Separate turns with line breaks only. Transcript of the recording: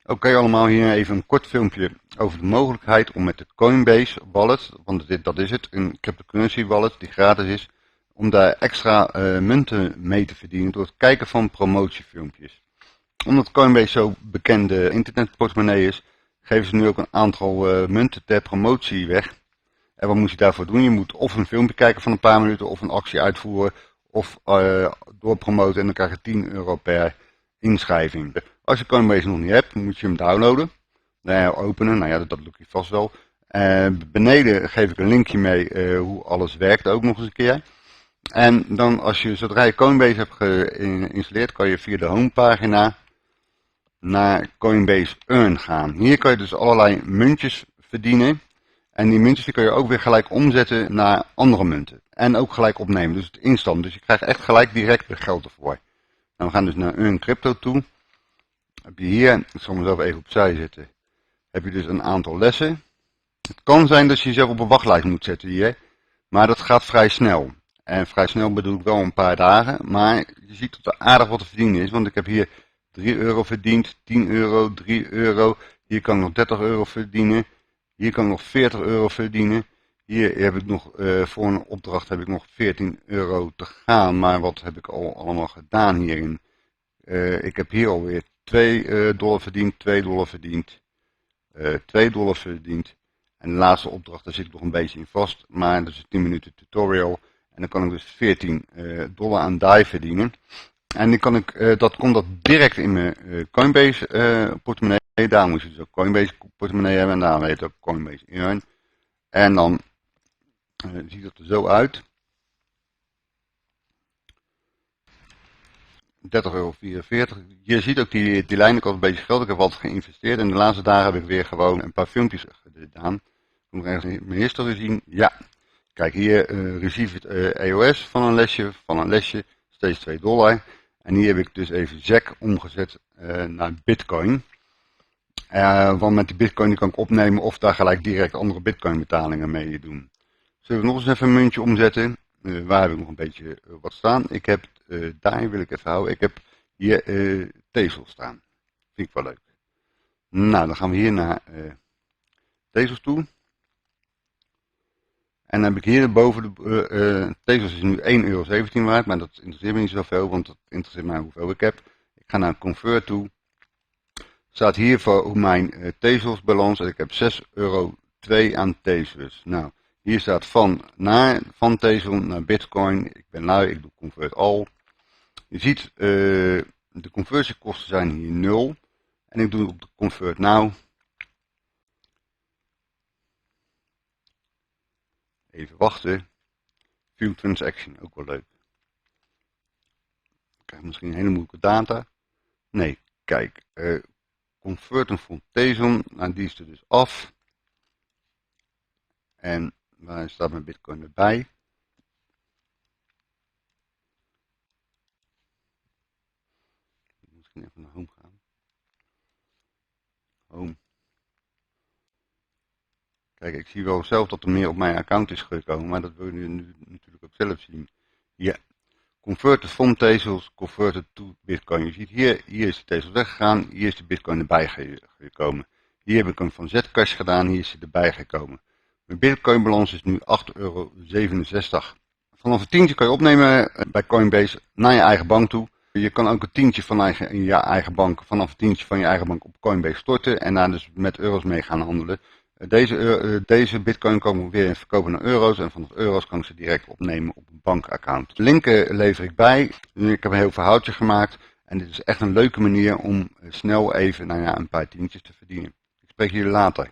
Oké allemaal, hier even een kort filmpje over de mogelijkheid om met de Coinbase wallet, want dat is het, een cryptocurrency wallet die gratis is, om daar extra munten mee te verdienen door het kijken van promotiefilmpjes. Omdat Coinbase zo bekende internetportemonnee is, geven ze nu ook een aantal munten ter promotie weg. En wat moet je daarvoor doen? Je moet of een filmpje kijken van een paar minuten, of een actie uitvoeren, of doorpromoten en dan krijg je 10 euro per inschrijving. Als je Coinbase nog niet hebt, moet je hem downloaden. Openen, nou ja, dat lukt je vast wel. Beneden geef ik een linkje mee hoe alles werkt ook nog eens een keer. En dan zodra je Coinbase hebt geïnstalleerd, kan je via de homepagina naar Coinbase Earn gaan. Hier kan je dus allerlei muntjes verdienen. En die muntjes die kun je ook weer gelijk omzetten naar andere munten. En ook gelijk opnemen, dus het instant. Dus je krijgt echt gelijk direct de geld ervoor. Nou, we gaan dus naar Earn Crypto toe. Heb je hier, ik zal mezelf even opzij zetten, heb je dus een aantal lessen. Het kan zijn dat je jezelf op een wachtlijst moet zetten hier, maar dat gaat vrij snel. En vrij snel bedoel ik wel een paar dagen, maar je ziet dat er aardig wat te verdienen is, want ik heb hier 3 euro verdiend, 10 euro, 3 euro, hier kan ik nog 30 euro verdienen, hier kan ik nog 40 euro verdienen. Hier heb ik nog, voor een opdracht heb ik nog 14 euro te gaan, maar wat heb ik al allemaal gedaan hierin? Ik heb hier alweer 2 dollar verdiend, 2 dollar verdiend, 2 dollar verdiend. En de laatste opdracht, daar zit ik nog een beetje in vast, maar dat is een 10 minuten tutorial. En dan kan ik dus 14 dollar aan DAI verdienen. En dat komt direct in mijn Coinbase portemonnee. Daar moet je dus ook Coinbase portemonnee hebben en daar heet het ook Coinbase Earn. En dan ziet het er zo uit. 30,44 euro. Je ziet ook die lijn, ik had een beetje geld, ik heb wat geïnvesteerd. En de laatste dagen heb ik weer gewoon een paar filmpjes gedaan. Ik moet nog even mijn historie zien. Ja, kijk hier, receive EOS van een lesje, steeds 2 dollar. En hier heb ik dus even ZEC omgezet naar Bitcoin. Want met die Bitcoin kan ik opnemen of daar gelijk direct andere Bitcoin betalingen mee doen. Zullen we nog eens even een muntje omzetten? Waar heb ik nog een beetje wat staan? Ik heb, daar wil ik even houden, ik heb hier Tezos staan. Vind ik wel leuk. Nou, dan gaan we hier naar Tezos toe. En dan heb ik hier boven de Tezos is nu 1,17 euro waard, maar dat interesseert me niet zoveel, want dat interesseert mij hoeveel ik heb. Ik ga naar Convert toe. Staat hier voor mijn Tezos balans en ik heb 6,02 euro aan Tezos. Nou, hier staat van Tezos naar Bitcoin. Ik ben lui, ik doe Convert All. Je ziet, de conversiekosten zijn hier 0. En ik doe op de Convert Now. Even wachten. View Transaction, ook wel leuk. Ik krijg misschien hele moeilijke data. Nee, kijk. Converten van Tezos, nou die is er dus af. En waar staat mijn Bitcoin erbij? Misschien even naar Home gaan. Home. Kijk, ik zie wel zelf dat er meer op mijn account is gekomen, maar dat wil je nu natuurlijk ook zelf zien. Ja, converted from Tezos, converted to Bitcoin. Je ziet hier is de Tezos weggegaan, hier is de Bitcoin erbij gekomen. Hier heb ik hem van Zcash gedaan, hier is hij erbij gekomen. Mijn Bitcoin balans is nu 8,67 euro. Vanaf een tientje kan je opnemen bij Coinbase naar je eigen bank toe. Je kan ook een tientje van je eigen bank, vanaf een tientje van je eigen bank op Coinbase storten en daar dus met euro's mee gaan handelen. Deze bitcoin kan ik weer verkopen naar euro's en vanaf euro's kan ik ze direct opnemen op een bankaccount. De linken lever ik bij. Ik heb een heel verhaaltje gemaakt en dit is echt een leuke manier om snel even een paar tientjes te verdienen. Ik spreek jullie later.